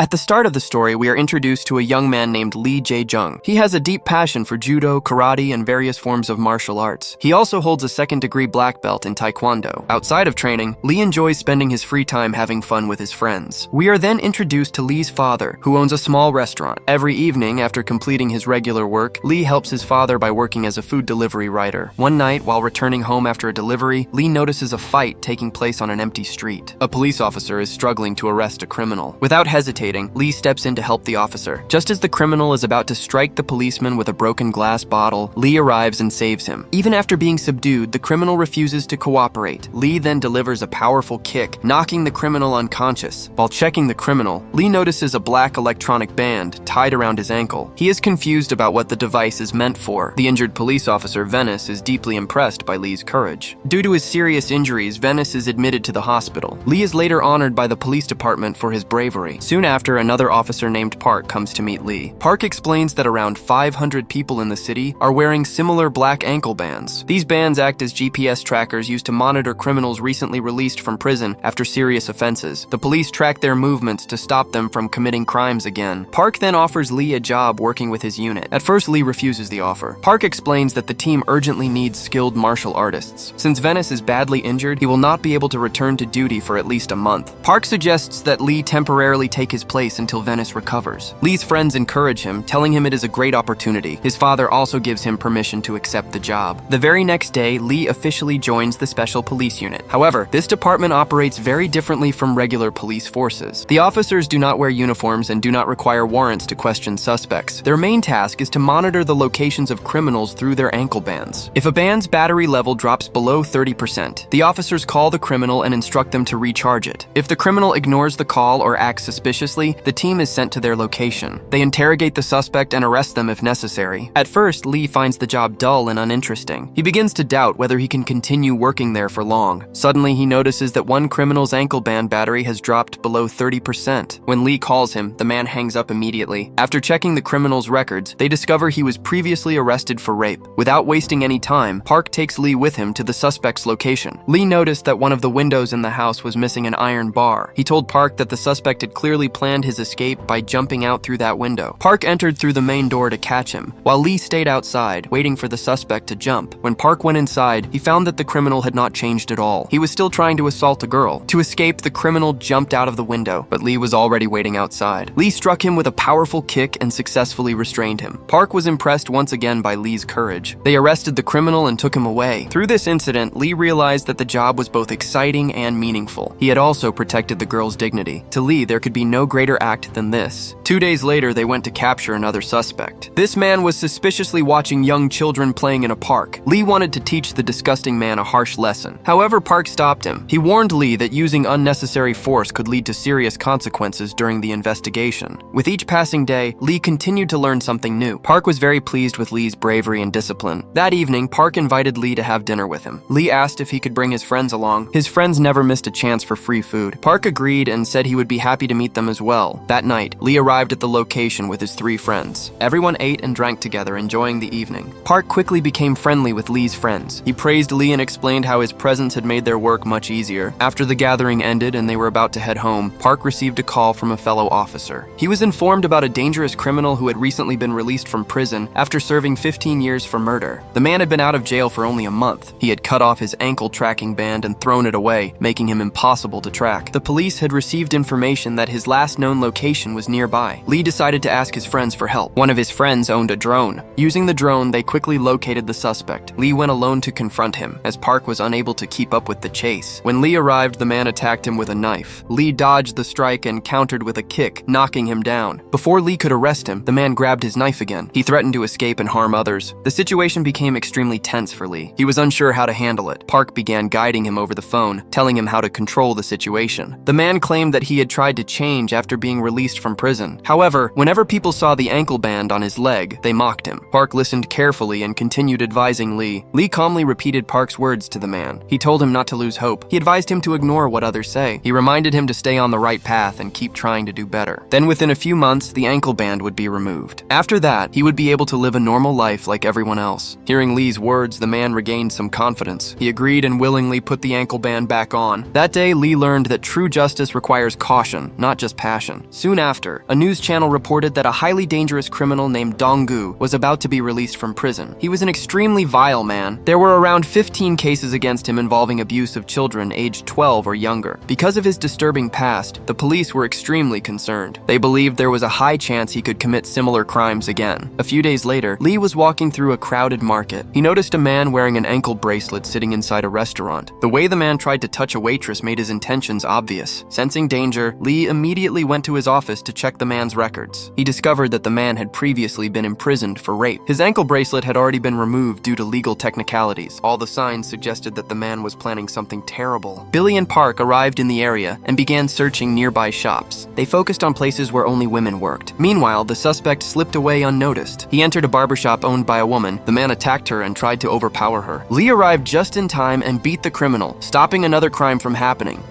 At the start of the story, we are introduced to a young man named Lee Jae-jung. He has a deep passion for judo, karate, and various forms of martial arts. He also holds a second-degree black belt in taekwondo. Outside of training, Lee enjoys spending his free time having fun with his friends. We are then introduced to Lee's father, who owns a small restaurant. Every evening, after completing his regular work, Lee helps his father by working as a food delivery rider. One night, while returning home after a delivery, Lee notices a fight taking place on an empty street. A police officer is struggling to arrest a criminal. Without hesitating, Lee steps in to help the officer. Just as the criminal is about to strike the policeman with a broken glass bottle, Lee arrives and saves him. Even after being subdued, the criminal refuses to cooperate. Lee then delivers a powerful kick, knocking the criminal unconscious. While checking the criminal, Lee notices a black electronic band tied around his ankle. He is confused about what the device is meant for. The injured police officer, Venice, is deeply impressed by Lee's courage. Due to his serious injuries, Venice is admitted to the hospital. Lee is later honored by the police department for his bravery. Soon after, another officer named Park comes to meet Lee. Park explains that around 500 people in the city are wearing similar black ankle bands. These bands act as GPS trackers used to monitor criminals recently released from prison after serious offenses. The police track their movements to stop them from committing crimes again. Park then offers Lee a job working with his unit. At first, Lee refuses the offer. Park explains that the team urgently needs skilled martial artists. Since Venice is badly injured, he will not be able to return to duty for at least a month. Park suggests that Lee temporarily take his place until Venice recovers. Lee's friends encourage him, telling him it is a great opportunity. His father also gives him permission to accept the job. The very next day, Lee officially joins the Special Police Unit. However, this department operates very differently from regular police forces. The officers do not wear uniforms and do not require warrants to question suspects. Their main task is to monitor the locations of criminals through their ankle bands. If a band's battery level drops below 30%, the officers call the criminal and instruct them to recharge it. If the criminal ignores the call or acts suspiciously, the team is sent to their location. They interrogate the suspect and arrest them if necessary. At first, Lee finds the job dull and uninteresting. He begins to doubt whether he can continue working there for long. Suddenly, he notices that one criminal's ankle band battery has dropped below 30%. When Lee calls him, the man hangs up immediately. After checking the criminal's records, they discover he was previously arrested for rape. Without wasting any time, Park takes Lee with him to the suspect's location. Lee noticed that one of the windows in the house was missing an iron bar. He told Park that the suspect had clearly planned his escape by jumping out through that window. Park entered through the main door to catch him, while Lee stayed outside, waiting for the suspect to jump. When Park went inside, he found that the criminal had not changed at all. He was still trying to assault a girl. To escape, the criminal jumped out of the window, but Lee was already waiting outside. Lee struck him with a powerful kick and successfully restrained him. Park was impressed once again by Lee's courage. They arrested the criminal and took him away. Through this incident, Lee realized that the job was both exciting and meaningful. He had also protected the girl's dignity. To Lee, there could be no greater act than this. 2 days later, they went to capture another suspect. This man was suspiciously watching young children playing in a park. Lee wanted to teach the disgusting man a harsh lesson. However, Park stopped him. He warned Lee that using unnecessary force could lead to serious consequences during the investigation. With each passing day, Lee continued to learn something new. Park was very pleased with Lee's bravery and discipline. That evening, Park invited Lee to have dinner with him. Lee asked if he could bring his friends along. His friends never missed a chance for free food. Park agreed and said he would be happy to meet them as well. That night, Lee arrived at the location with his 3 friends. Everyone ate and drank together, enjoying the evening. Park quickly became friendly with Lee's friends. He praised Lee and explained how his presence had made their work much easier. After the gathering ended and they were about to head home, Park received a call from a fellow officer. He was informed about a dangerous criminal who had recently been released from prison after serving 15 years for murder. The man had been out of jail for only a month. He had cut off his ankle tracking band and thrown it away, making him impossible to track. The police had received information that his last known location was nearby. Lee decided to ask his friends for help. One of his friends owned a drone. Using the drone, they quickly located the suspect. Lee went alone to confront him, as Park was unable to keep up with the chase. When Lee arrived, the man attacked him with a knife. Lee dodged the strike and countered with a kick, knocking him down. Before Lee could arrest him, the man grabbed his knife again. He threatened to escape and harm others. The situation became extremely tense for Lee. He was unsure how to handle it. Park began guiding him over the phone, telling him how to control the situation. The man claimed that he had tried to change after being released from prison. However, whenever people saw the ankle band on his leg, they mocked him. Park listened carefully and continued advising Lee. Lee calmly repeated Park's words to the man. He told him not to lose hope. He advised him to ignore what others say. He reminded him to stay on the right path and keep trying to do better. Then within a few months, the ankle band would be removed. After that, he would be able to live a normal life like everyone else. Hearing Lee's words, the man regained some confidence. He agreed and willingly put the ankle band back on. That day, Lee learned that true justice requires caution, not just passion. Soon after, a news channel reported that a highly dangerous criminal named Dongu was about to be released from prison. He was an extremely vile man. There were around 15 cases against him involving abuse of children aged 12 or younger. Because of his disturbing past, the police were extremely concerned. They believed there was a high chance he could commit similar crimes again. A few days later, Lee was walking through a crowded market. He noticed a man wearing an ankle bracelet sitting inside a restaurant. The way the man tried to touch a waitress made his intentions obvious. Sensing danger, Lee immediately went to his office to check the man's records. He discovered that the man had previously been imprisoned for rape. His ankle bracelet had already been removed due to legal technicalities. All the signs suggested that the man was planning something terrible. Billy and Park arrived in the area and began searching nearby shops. They focused on places where only women worked. Meanwhile, the suspect slipped away unnoticed. He entered a barbershop owned by a woman. The man attacked her and tried to overpower her. Lee arrived just in time and beat the criminal, stopping another crime from happening.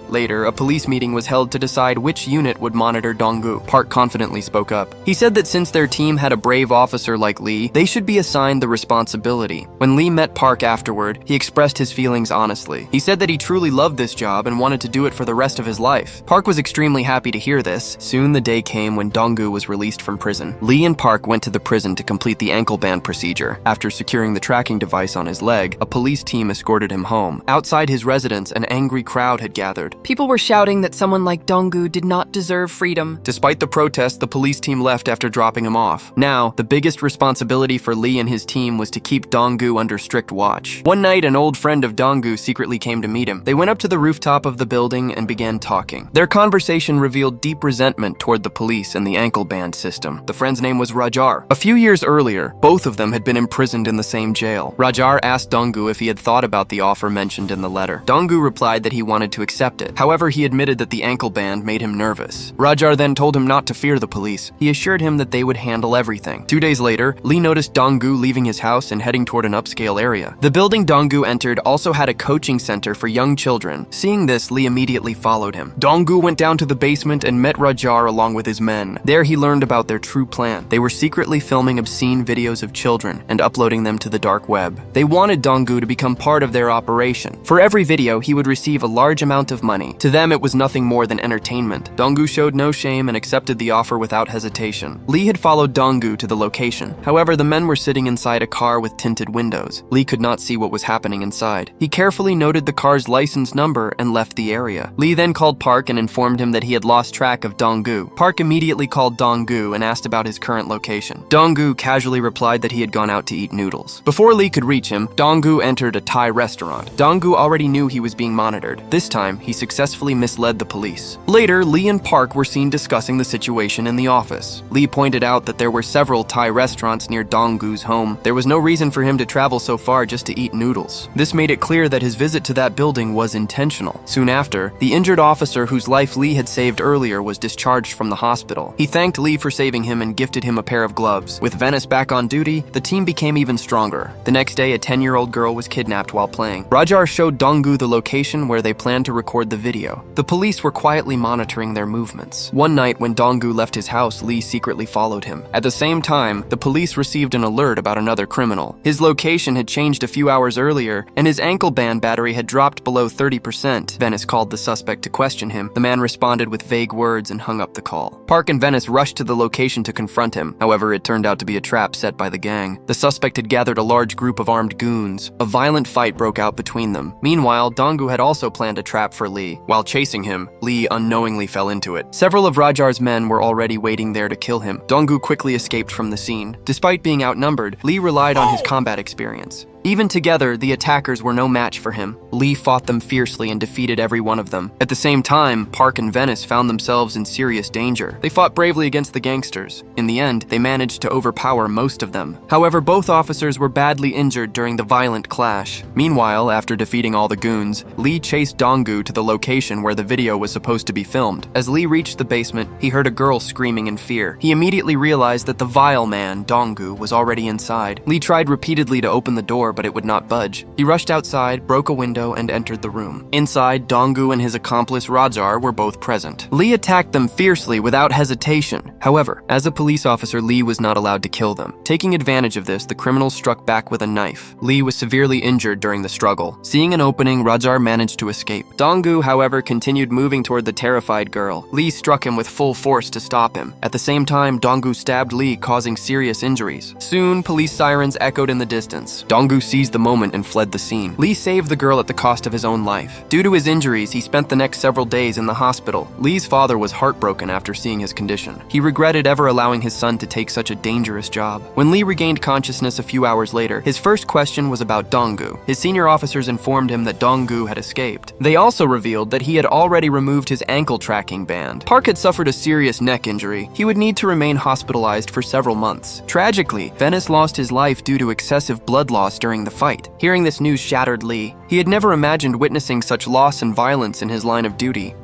Later, a police meeting was held to decide which unit would monitor Dongu. Park confidently spoke up. He said that since their team had a brave officer like Lee, they should be assigned the responsibility. When Lee met Park afterward, he expressed his feelings honestly. He said that he truly loved this job and wanted to do it for the rest of his life. Park was extremely happy to hear this. Soon the day came when Dongu was released from prison. Lee and Park went to the prison to complete the ankle band procedure. After securing the tracking device on his leg, a police team escorted him home. Outside his residence, an angry crowd had gathered. People were shouting that someone like Dongu did not deserve freedom. Despite the protest, the police team left after dropping him off. Now, the biggest responsibility for Lee and his team was to keep Dongu under strict watch. One night, an old friend of Dongu secretly came to meet him. They went up to the rooftop of the building and began talking. Their conversation revealed deep resentment toward the police and the ankle band system. The friend's name was Rajar. A few years earlier, both of them had been imprisoned in the same jail. Rajar asked Dongu if he had thought about the offer mentioned in the letter. Dongu replied that he wanted to accept it. However, he admitted that the ankle band made him nervous. Rajar then told him not to fear the police. He assured him that they would handle everything. 2 days later, Lee noticed Dongu leaving his house and heading toward an upscale area. The building Dongu entered also had a coaching center for young children. Seeing this, Lee immediately followed him. Dongu went down to the basement and met Rajar along with his men. There he learned about their true plan. They were secretly filming obscene videos of children and uploading them to the dark web. They wanted Dongu to become part of their operation. For every video, he would receive a large amount of money. To them, it was nothing more than entertainment. Dongu showed no shame and accepted the offer without hesitation. Lee had followed Dongu to the location. However, the men were sitting inside a car with tinted windows. Lee could not see what was happening inside. He carefully noted the car's license number and left the area. Lee then called Park and informed him that he had lost track of Dongu. Park immediately called Dongu and asked about his current location. Dongu casually replied that he had gone out to eat noodles. Before Lee could reach him, Dongu entered a Thai restaurant. Dongu already knew he was being monitored. This time, he successfully misled the police. Later, Lee and Park were seen discussing the situation in the office. Lee pointed out that there were several Thai restaurants near Dongu's home. There was no reason for him to travel so far just to eat noodles. This made it clear that his visit to that building was intentional. Soon after, the injured officer whose life Lee had saved earlier was discharged from the hospital. He thanked Lee for saving him and gifted him a pair of gloves. With Venice back on duty, the team became even stronger. The next day, a 10-year-old girl was kidnapped while playing. Rajar showed Dongu the location where they planned to record the video. The police were quietly monitoring their movements. One night, when Dongu left his house, Lee secretly followed him. At the same time, the police received an alert about another criminal. His location had changed a few hours earlier, and his ankle band battery had dropped below 30%. Venice called the suspect to question him. The man responded with vague words and hung up the call. Park and Venice rushed to the location to confront him. However, it turned out to be a trap set by the gang. The suspect had gathered a large group of armed goons. A violent fight broke out between them. Meanwhile, Dongu had also planned a trap for Lee. While chasing him, Lee unknowingly fell into it. Several of Rajar's men were already waiting there to kill him. Dongu quickly escaped from the scene. Despite being outnumbered, Lee relied on his combat experience. Even together, the attackers were no match for him. Lee fought them fiercely and defeated every one of them. At the same time, Park and Venice found themselves in serious danger. They fought bravely against the gangsters. In the end, they managed to overpower most of them. However, both officers were badly injured during the violent clash. Meanwhile, after defeating all the goons, Lee chased Dongu to the location where the video was supposed to be filmed. As Lee reached the basement, he heard a girl screaming in fear. He immediately realized that the vile man, Dongu, was already inside. Lee tried repeatedly to open the door, door, but it would not budge. He rushed outside, broke a window, and entered the room. Inside, Dongu and his accomplice Rajar were both present. Lee attacked them fiercely without hesitation. However, as a police officer, Lee was not allowed to kill them. Taking advantage of this, the criminals struck back with a knife. Lee was severely injured during the struggle. Seeing an opening, Rajar managed to escape. Dongu, however, continued moving toward the terrified girl. Lee struck him with full force to stop him. At the same time, Dongu stabbed Lee, causing serious injuries. Soon, police sirens echoed in the distance. Dongu seized the moment and fled the scene. Lee saved the girl at the cost of his own life. Due to his injuries, he spent the next several days in the hospital. Lee's father was heartbroken after seeing his condition. He regretted ever allowing his son to take such a dangerous job. When Lee regained consciousness a few hours later, his first question was about Dongu. His senior officers informed him that Dongu had escaped. They also revealed that he had already removed his ankle tracking band. Park had suffered a serious neck injury. He would need to remain hospitalized for several months. Tragically, Venice lost his life due to excessive blood loss during the fight. Hearing this news shattered Lee. He had never imagined witnessing such loss and violence in his line of duty.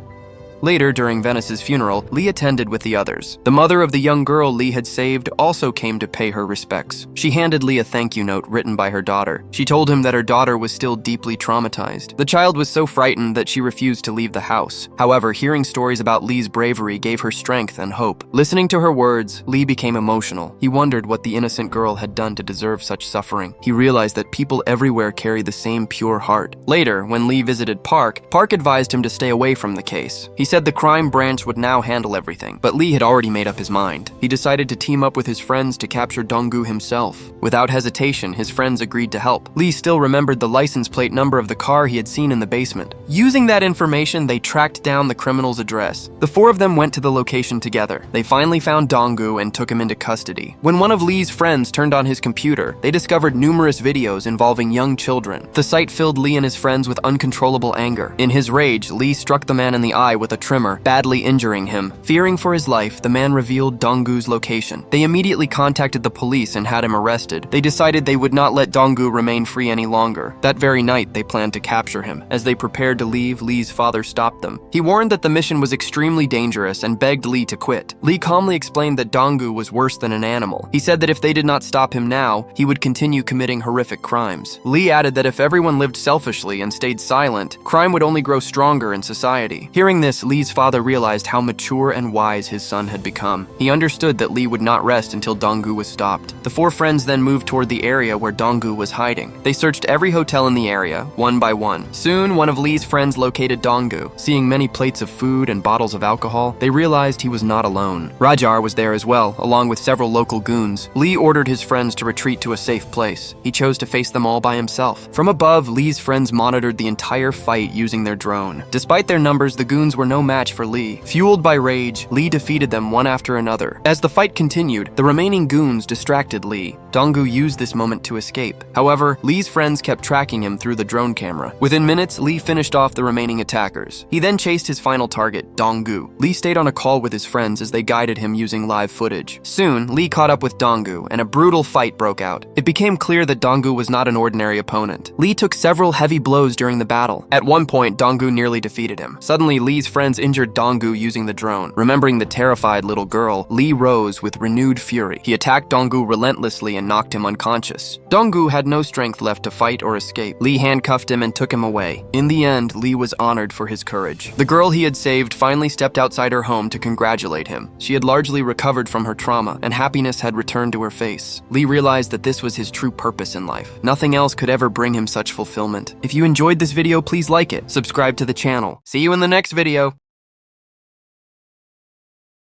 Later, during Venice's funeral, Lee attended with the others. The mother of the young girl Lee had saved also came to pay her respects. She handed Lee a thank you note written by her daughter. She told him that her daughter was still deeply traumatized. The child was so frightened that she refused to leave the house. However, hearing stories about Lee's bravery gave her strength and hope. Listening to her words, Lee became emotional. He wondered what the innocent girl had done to deserve such suffering. He realized that people everywhere carry the same pure heart. Later, when Lee visited Park advised him to stay away from the case. He said the crime branch would now handle everything, but Lee had already made up his mind. He decided to team up with his friends to capture Dongu himself. Without hesitation, his friends agreed to help. Lee still remembered the license plate number of the car he had seen in the basement. Using that information, they tracked down the criminal's address. The four of them went to the location together. They finally found Dongu and took him into custody. When one of Lee's friends turned on his computer, they discovered numerous videos involving young children. The sight filled Lee and his friends with uncontrollable anger. In his rage, Lee struck the man in the eye with a trimmer, badly injuring him. Fearing for his life, the man revealed Dongu's location. They immediately contacted the police and had him arrested. They decided they would not let Dongu remain free any longer. That very night, they planned to capture him. As they prepared to leave, Lee's father stopped them. He warned that the mission was extremely dangerous and begged Lee to quit. Lee calmly explained that Dongu was worse than an animal. He said that if they did not stop him now, he would continue committing horrific crimes. Lee added that if everyone lived selfishly and stayed silent, crime would only grow stronger in society. Hearing this, Lee's father realized how mature and wise his son had become. He understood that Lee would not rest until Dongu was stopped. The four friends then moved toward the area where Dongu was hiding. They searched every hotel in the area, one by one. Soon, one of Lee's friends located Dongu. Seeing many plates of food and bottles of alcohol, they realized he was not alone. Rajar was there as well, along with several local goons. Lee ordered his friends to retreat to a safe place. He chose to face them all by himself. From above, Lee's friends monitored the entire fight using their drone. Despite their numbers, the goons were no match for Lee. Fueled by rage, Lee defeated them one after another. As the fight continued, the remaining goons distracted Lee. Dongu used this moment to escape. However, Lee's friends kept tracking him through the drone camera. Within minutes, Lee finished off the remaining attackers. He then chased his final target, Dongu. Lee stayed on a call with his friends as they guided him using live footage. Soon, Lee caught up with Dongu, and a brutal fight broke out. It became clear that Dongu was not an ordinary opponent. Lee took several heavy blows during the battle. At one point, Dongu nearly defeated him. Suddenly, Lee's friends injured Dongu using the drone. Remembering the terrified little girl, Lee rose with renewed fury. He attacked Dongu relentlessly and knocked him unconscious. Dongu had no strength left to fight or escape. Lee handcuffed him and took him away. In the end, Lee was honored for his courage. The girl he had saved finally stepped outside her home to congratulate him. She had largely recovered from her trauma, and happiness had returned to her face. Lee realized that this was his true purpose in life. Nothing else could ever bring him such fulfillment. If you enjoyed this video, please like it, subscribe to the channel. See you in the next video.